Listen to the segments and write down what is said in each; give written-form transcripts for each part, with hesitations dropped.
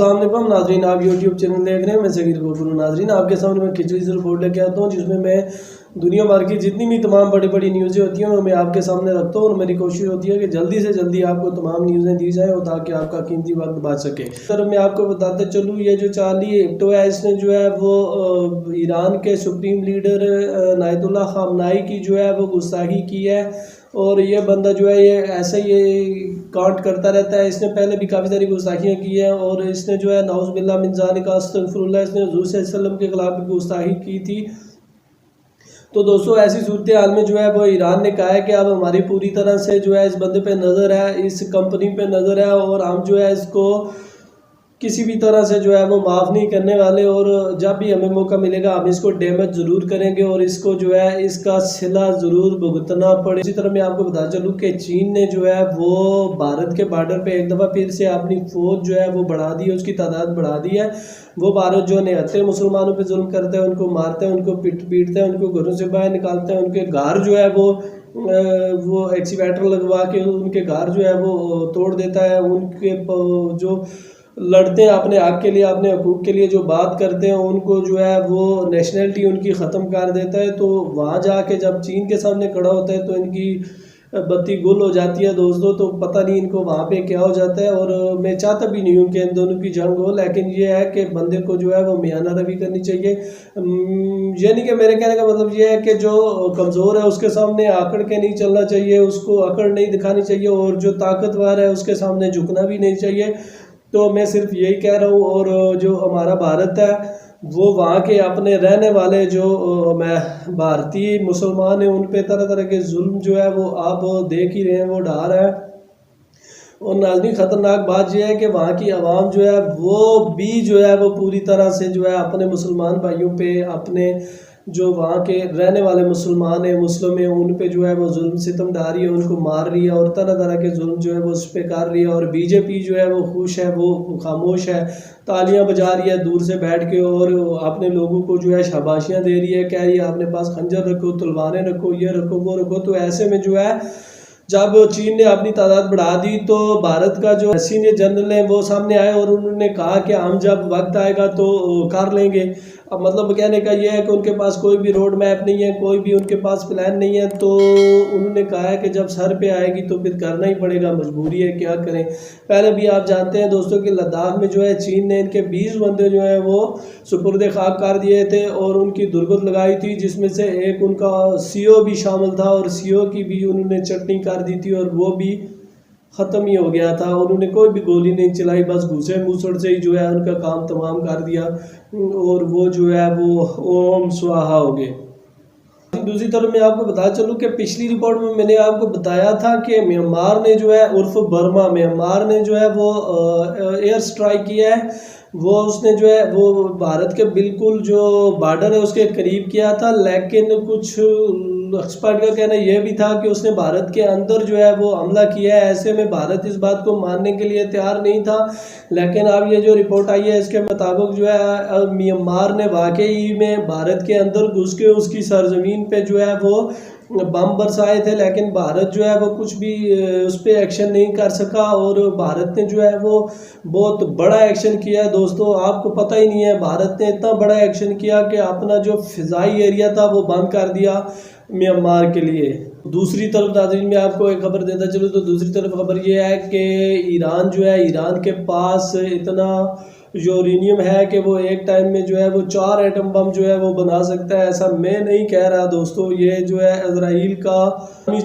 السلام علیکم ناظرین، آپ یوٹیوب چینل دیکھ رہے ہیں، میں سگیر گوگرو۔ ناظرین، آپ کے سامنے میں کھچڑی سے رپورٹ لے کے آتا ہوں، جس میں میں دنیا بھر کی جتنی بھی تمام بڑی بڑی نیوزیں ہوتی ہیں وہ میں آپ کے سامنے رکھتا ہوں، اور میری کوشش ہوتی ہے کہ جلدی سے جلدی آپ کو تمام نیوزیں دی جائیں اور تاکہ آپ کا قیمتی وقت بچ سکے۔ سر میں آپ کو بتاتے چلوں، یہ جو چارلی ایبڈو ہے، اس نے جو ہے وہ ایران کے سپریم لیڈر آیت اللہ خامنائی کی جو ہے وہ گستاخی کی ہے، اور یہ بندہ جو ہے یہ ایسے یہ کانٹ کرتا رہتا ہے۔ اس نے پہلے بھی کافی ساری گستاخیاں کی ہیں، اور اس نے جو ہے نعوذ باللہ من ذالک استغفر اللہ، اس نے حضور صلی اللہ علیہ وسلم کے خلاف بھی گستاخی کی تھی۔ تو دوستو، ایسی صورتحال میں جو ہے وہ ایران نے کہا ہے کہ اب ہماری پوری طرح سے جو ہے اس بندے پہ نظر ہے، اس کمپنی پہ نظر ہے، اور ہم جو ہے اس کو کسی بھی طرح سے جو ہے وہ معاف نہیں کرنے والے، اور جب بھی ہمیں موقع ملے گا ہم اس کو ڈیمیج ضرور کریں گے، اور اس کو جو ہے اس کا صلہ ضرور بھگتنا پڑے۔ اسی طرح میں آپ کو بتا چلوں کہ چین نے جو ہے وہ بھارت کے بارڈر پہ ایک دفعہ پھر سے اپنی فوج جو ہے وہ بڑھا دی ہے، اس کی تعداد بڑھا دی ہے۔ وہ بھارت جو نہتے مسلمانوں پہ ظلم کرتے ہیں، ان کو مارتے ہیں، ان کو پیٹتے ہیں، ان کو گھروں سے باہر نکالتے ہیں، ان کے گھر جو ہے وہ ایکسیویٹر لگوا کے ان کے گھر جو ہے وہ توڑ دیتا ہے۔ ان کے جو لڑتے ہیں اپنے حق کے لیے، اپنے حقوق کے لیے، جو بات کرتے ہیں، ان کو جو ہے وہ نیشنلٹی ان کی ختم کر دیتا ہے۔ تو وہاں جا کے جب چین کے سامنے کھڑا ہوتا ہے تو ان کی بتی گل ہو جاتی ہے دوستو، تو پتہ نہیں ان کو وہاں پہ کیا ہو جاتا ہے۔ اور میں چاہتا بھی نہیں ہوں کہ ان دونوں کی جنگ ہو، لیکن یہ ہے کہ بندے کو جو ہے وہ میانہ روی کرنی چاہیے۔ یہ نہیں کہ میرے کہنے کا مطلب یہ ہے کہ جو کمزور ہے اس کے سامنے آکڑ کے نہیں چلنا چاہیے، اس کو اکڑ نہیں دکھانی چاہیے، اور جو طاقتور ہے اس کے سامنے جھکنا بھی نہیں چاہیے۔ تو میں صرف یہی کہہ رہا ہوں، اور جو ہمارا بھارت ہے وہ وہاں کے اپنے رہنے والے جو بھارتی مسلمان ہیں ان پہ طرح طرح کے ظلم جو ہے وہ آپ دیکھ ہی رہے ہیں، وہ ڈھا رہا ہے۔ اور ناظرین، خطرناک بات یہ ہے کہ وہاں کی عوام جو ہے وہ بھی جو ہے وہ پوری طرح سے جو ہے اپنے مسلمان بھائیوں پہ، اپنے جو وہاں کے رہنے والے مسلمان ہیں، مسلم ہیں، ان پہ جو ہے وہ ظلم ستم ڈھا رہی ہے، ان کو مار رہی ہے، اور طرح طرح کے ظلم جو ہے وہ اس پہ کر رہی ہے۔ اور بی جے پی جو ہے وہ خوش ہے، وہ خاموش ہے، تالیاں بجا رہی ہے دور سے بیٹھ کے، اور اپنے لوگوں کو جو ہے شاباشیاں دے رہی ہے، کہہ رہی ہے اپنے پاس خنجر رکھو، تلواریں رکھو، یہ رکھو، وہ رکھو۔ تو ایسے میں جو ہے جب چین نے اپنی تعداد بڑھا دی تو بھارت کا جو سینئر جنرل ہے وہ سامنے آئے، اور انہوں نے کہا کہ ہم جب وقت آئے گا تو کر لیں گے۔ اب مطلب کہنے کا یہ ہے کہ ان کے پاس کوئی بھی روڈ میپ نہیں ہے، کوئی بھی ان کے پاس پلان نہیں ہے، تو انہوں نے کہا ہے کہ جب سر پہ آئے گی تو پھر کرنا ہی پڑے گا، مجبوری ہے، کیا کریں۔ پہلے بھی آپ جانتے ہیں دوستوں کہ لداخ میں جو ہے چین نے ان کے 20 بندے جو ہیں وہ سپرد خاک کر دیے تھے، اور ان کی درگت لگائی تھی، جس میں سے ایک ان کا سی او بھی شامل تھا، اور سی او کی بھی انہوں نے چٹنی کر دی تھی، اور وہ بھی ختم ہی ہو گیا تھا۔ انہوں نے کوئی بھی گولی نہیں چلائی، بس گھسے موسڑ سے ہی جو ہے ان کا کام تمام کر دیا، اور وہ جو ہے وہ اوم سواہا ہو گئے۔ دوسری طرف میں آپ کو بتا چلوں کہ پچھلی رپورٹ میں نے آپ کو بتایا تھا کہ میانمار نے جو ہے عرف برما، میانمار نے جو ہے وہ ایئر سٹرائک کیا ہے، وہ اس نے جو ہے وہ بھارت کے بالکل جو بارڈر ہے اس کے قریب کیا تھا، لیکن کچھ ایکسپرٹ کا کہنا یہ بھی تھا کہ اس نے بھارت کے اندر جو ہے وہ حملہ کیا ہے۔ ایسے میں بھارت اس بات کو ماننے کے لیے تیار نہیں تھا، لیکن اب یہ جو رپورٹ آئی ہے اس کے مطابق جو ہے میانمار نے واقعی میں بھارت کے اندر گھس کے اس کی سرزمین پہ جو ہے وہ بم برسائے تھے، لیکن بھارت جو ہے وہ کچھ بھی اس پہ ایکشن نہیں کر سکا، اور بھارت نے جو ہے وہ بہت بڑا ایکشن کیا ہے دوستو۔ آپ کو پتہ ہی نہیں ہے، بھارت نے اتنا بڑا ایکشن کیا کہ اپنا جو فضائی ایریا تھا وہ بند کر دیا میانمار کے لیے۔ دوسری طرف ناظرین میں آپ کو ایک خبر دیتا چلوں، تو دوسری طرف خبر یہ ہے کہ ایران جو ہے، ایران کے پاس اتنا یورینیم ہے کہ وہ ایک ٹائم میں جو ہے وہ 4 ایٹم بم جو ہے وہ بنا سکتا ہے۔ ایسا میں نہیں کہہ رہا دوستو، یہ جو ہے اسرائیل کا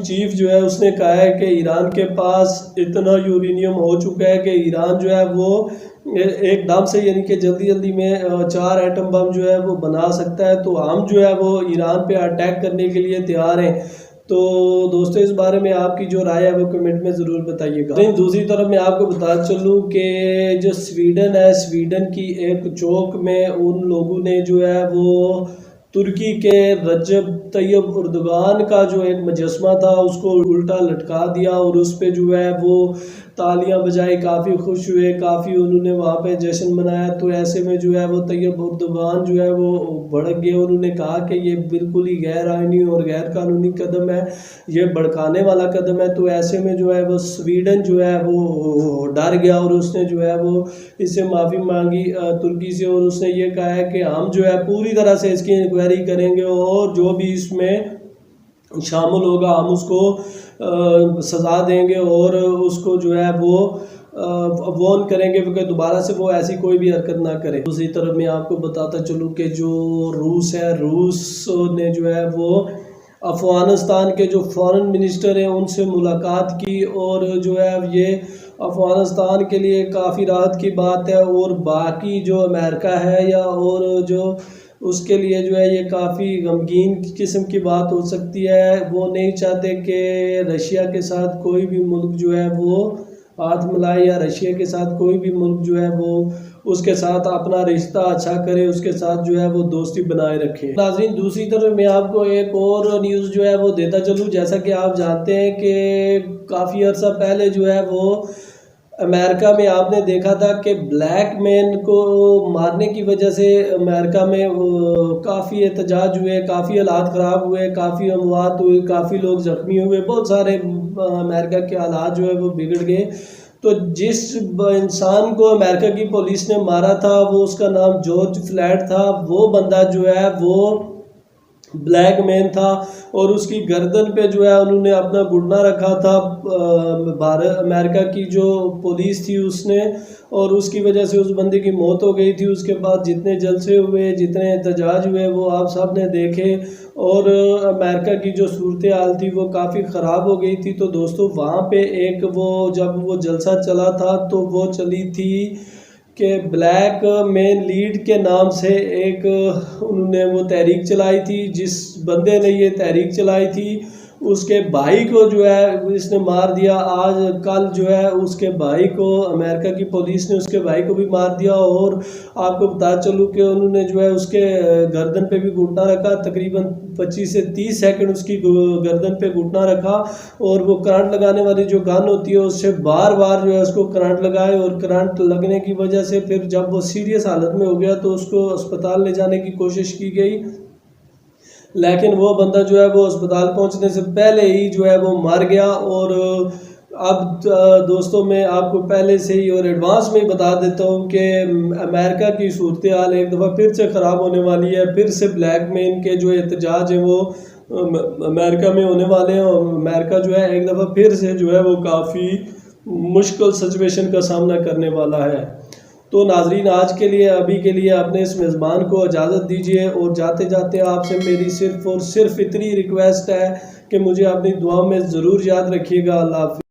چیف جو ہے اس نے کہا ہے کہ ایران کے پاس اتنا یورینیم ہو چکا ہے کہ ایران جو ہے وہ ایک دم سے، یعنی کہ جلدی جلدی میں 4 ایٹم بم جو ہے وہ بنا سکتا ہے۔ تو ہم جو ہے وہ ایران پہ اٹیک کرنے کے لیے تیار ہیں۔ تو دوستو اس بارے میں آپ کی جو رائے ہے وہ کمنٹ میں ضرور بتائیے گا۔ دوسری طرف میں آپ کو بتا چلوں کہ جو سویڈن ہے، سویڈن کی ایک چوک میں ان لوگوں نے جو ہے وہ ترکی کے رجب طیب اردگان کا جو ایک مجسمہ تھا اس کو الٹا لٹکا دیا، اور اس پہ جو ہے وہ تالیاں بجائی، کافی خوش ہوئے، کافی انہوں نے وہاں پہ جشن منایا۔ تو ایسے میں جو ہے وہ طیب اردوغان جو ہے وہ بھڑک گئے، انہوں نے کہا کہ یہ بالکل ہی غیر آئینی اور غیر قانونی قدم ہے، یہ بھڑکانے والا قدم ہے۔ تو ایسے میں جو ہے وہ سویڈن جو ہے وہ ڈر گیا اور اس نے جو ہے وہ اس سے معافی مانگی ترکی سے، اور اس نے یہ کہا ہے کہ ہم جو ہے پوری طرح سے اس کی انکوائری کریں گے اور جو بھی اس میں شامل ہوگا ہم اس کو سزا دیں گے اور اس کو جو ہے وہ وارن کریں گے کہ دوبارہ سے وہ ایسی کوئی بھی حرکت نہ کرے۔ دوسری طرف میں آپ کو بتاتا چلوں کہ جو روس ہے، روس نے جو ہے وہ افغانستان کے جو فارن منسٹر ہیں ان سے ملاقات کی، اور جو ہے یہ افغانستان کے لیے کافی راحت کی بات ہے، اور باقی جو امریکہ ہے یا اور جو اس کے لیے جو ہے یہ کافی غمگین قسم کی بات ہو سکتی ہے۔ وہ نہیں چاہتے کہ رشیا کے ساتھ کوئی بھی ملک جو ہے وہ ہاتھ ملائے، یا رشیا کے ساتھ کوئی بھی ملک جو ہے وہ اس کے ساتھ اپنا رشتہ اچھا کرے، اس کے ساتھ جو ہے وہ دوستی بنائے رکھے۔ ناظرین، دوسری طرف میں آپ کو ایک اور نیوز جو ہے وہ دیتا چلوں۔ جیسا کہ آپ جانتے ہیں کہ کافی عرصہ پہلے جو ہے وہ امریکہ میں آپ نے دیکھا تھا کہ بلیک مین کو مارنے کی وجہ سے امریکہ میں کافی احتجاج ہوئے، کافی حالات خراب ہوئے، کافی اموات ہوئی، کافی لوگ زخمی ہوئے، بہت سارے امریکہ کے حالات جو ہے وہ بگڑ گئے۔ تو جس انسان کو امریکہ کی پولیس نے مارا تھا وہ اس کا نام جارج فلائیڈ تھا۔ وہ بندہ جو ہے وہ بلیک مین تھا، اور اس کی گردن پہ جو ہے انہوں نے اپنا گھٹنا رکھا تھا۔ امریکہ کی جو پولیس تھی اس نے، اور اس کی وجہ سے اس بندے کی موت ہو گئی تھی۔ اس کے بعد جتنے جلسے ہوئے، جتنے احتجاج ہوئے، وہ آپ سب نے دیکھے، اور امریکہ کی جو صورتحال تھی وہ کافی خراب ہو گئی تھی۔ تو دوستو، وہاں پہ ایک جب وہ جلسہ چلا تھا تو وہ چلی تھی کہ بلیک مین لیڈ کے نام سے ایک انہوں نے وہ تحریک چلائی تھی۔ جس بندے نے یہ تحریک چلائی تھی اس کے بھائی کو جو ہے اس نے مار دیا۔ آج کل جو ہے اس کے بھائی کو امریکہ کی پولیس نے اس کے بھائی کو بھی مار دیا، اور آپ کو بتا چلوں کہ انہوں نے جو ہے اس کے گردن پہ بھی گھٹنا رکھا، تقریباً 25 سے 30 سیکنڈ اس کی گردن پہ گھٹنا رکھا، اور وہ کرنٹ لگانے والی جو گن ہوتی ہے اس سے بار بار جو ہے اس کو کرنٹ لگائے، اور کرنٹ لگنے کی وجہ سے پھر جب وہ سیریس حالت میں ہو گیا تو اس کو اسپتال لے جانے کی کوشش کی گئی، لیکن وہ بندہ جو ہے وہ اسپتال پہنچنے سے پہلے ہی جو ہے وہ مر گیا۔ اور اب دوستوں، میں آپ کو پہلے سے ہی اور ایڈوانس میں ہی بتا دیتا ہوں کہ امریکہ کی صورتحال ایک دفعہ پھر سے خراب ہونے والی ہے۔ پھر سے بلیک مین کے جو احتجاج ہیں وہ امریکہ میں ہونے والے ہیں، اور امریکہ جو ہے ایک دفعہ پھر سے جو ہے وہ کافی مشکل سچویشن کا سامنا کرنے والا ہے۔ تو ناظرین، آج کے لیے ابھی کے لیے اپنے اس میزبان کو اجازت دیجیے، اور جاتے جاتے آپ سے میری صرف اور صرف اتنی ریکویسٹ ہے کہ مجھے اپنی دعاؤں میں ضرور یاد رکھیے گا۔ اللہ حافظ۔